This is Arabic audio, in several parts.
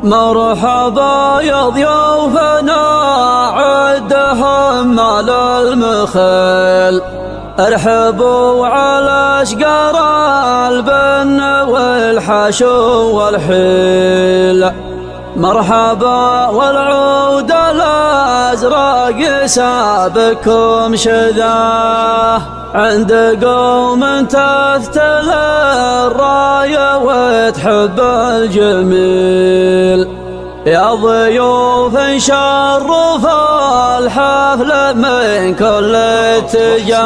مرحبا يا ضيوفنا عدهم مال المخيل، ارحبوا على اشقر البن والحشو والحيل. مرحبا والعود الازرق سابكم شذاه، عند قوم تفتل الرايه وتحب الجميل. يا ضيوف شرف الحفل من كل اتجاه،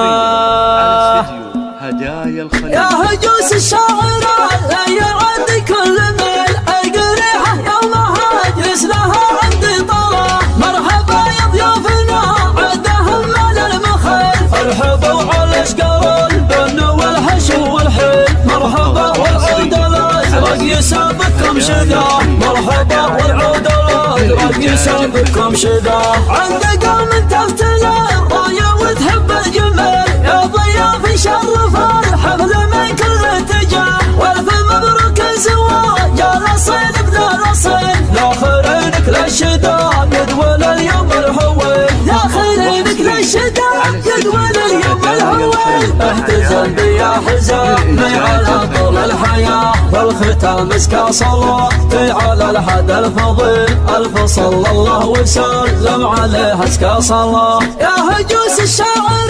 يا هجوس الشاعر لا يعد كل ميل القريحه يومها اجلس لها عندي طلع. مرحبا يا ضيوفنا عدهم مال المخيل، ارحبوا على اشقر البن والحشو والحيل. مرحبا والعود الازرق يسابقكم شذاه، مرحبا والعود الازرق يسابقكم شذاه. عند قوم تفتل الرايه وتحب الجميل، يا ضياف شرف الحفل من كل اتجاه. والف مبروك الزواج يا الاصيل بذا الاصيل، لا خيرينك للشداد ول اليوم الهويل. يا خيرينك للشداد ول اليوم الهويل. اهتزل بي يا حزامي على طول الحياه، والختام مسكى صلاتي على الحد الفضيل. الف صلى الله وسلم عليه اسكى صلاه. يا هجوس الشاعر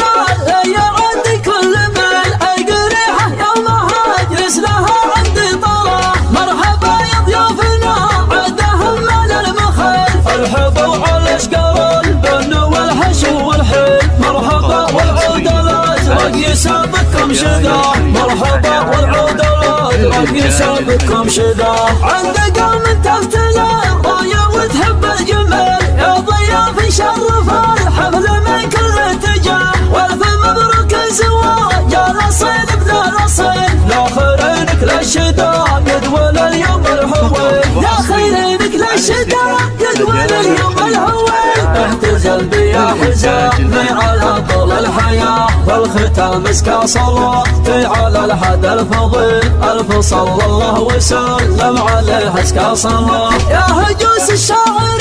لا يعد كل ميل القريحه يومها اجلس لها عندي طلع. مرحبا يا ضيوفنا عدهم مال المخيل، ارحبوا على اشقر البن والحشو والحيل. مرحبا والعود الازرق يسابقكم شذاه، مرحبا والعود الازرق يسابقكم شذاه. عند قوم تفتل الرايه وتحب الجميل، يا ضياف شرف الحفل من كل اتجاه. والف مبروك الزواج يا الاصيل بذا الاصيل، لا خيرينك للشداد ول اليوم الهويل. يا خيرينك للشداد ول اليوم الهويل. اهتزل بي يا حزامي على طول الحياه، والختام مسكى صلاتي على الحد الفضيل. الف صلى الله وسلم عليه اسكى صلاه. يا هجوس الشاعر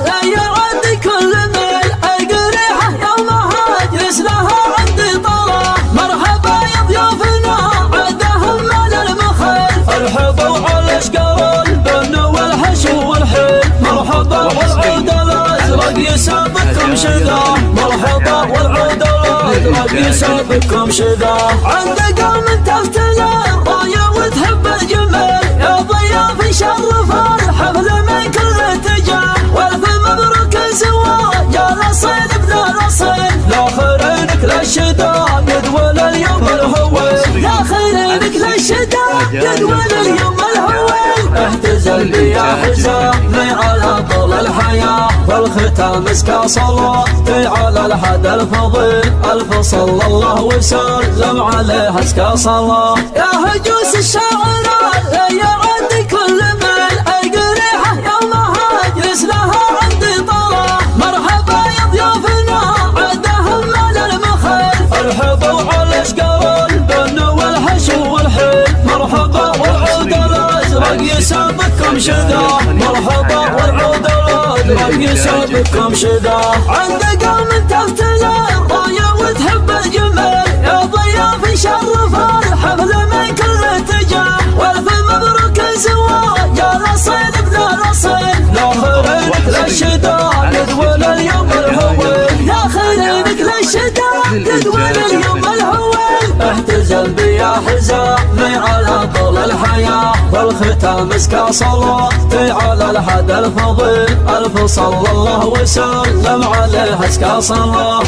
لا يعد كل ميل القريحه يومها اجلس لها عندي طلع. مرحبا يا ضيوفنا عدهم مال المخيل، ارحبوا على اشقر البن والحشو والحيل. مرحبا والعود الازرق يسابقكم شذاه، مرحبا والعود الازرق يسابقكم شذاه. عند قوم تفتل الرايه وتحب الجميل، يا ضياف شرف الحفل من كل اتجاه. والف مبروك الزواج يا الاصيل بذا الاصيل، لا خيرينك للشداد ول اليوم الهويل. يا خيرينك للشداد ول اليوم الهويل. اهتزل بي يا حزامي على طول الحياه، والختام مسكى صلاتي على الحد الفضيل. الف صلى الله وسلم عليه اسكى صلاه. يا هجوس الشاعر لا يعد كل ميل القريحه يومها اجلس لها عندي طلع. مرحبا يا ضيوفنا عدهم مال المخيل، ارحبوا على اشقر البن والحشو والحيل. مرحبا والعود الازرق يسابقكم شذاه، مرحبا والعود الازرق يسابقكم شذاه. عند قوم تفتل الرايه وتحب الجميل، يا ضياف شرف الحفل من كل اتجاه. والف مبروك الزواج يا الاصيل بذا الاصيل، لا خيرينك للشداد ول اليوم الهويل. يا خيرينك للشداد ول اليوم الهويل. اهتزل بي يا حزامي على طول الحياه، والختام مسكى صلاتي على الحد الفضيل. الف صلى الله وسلم عليه اسكى صلاه.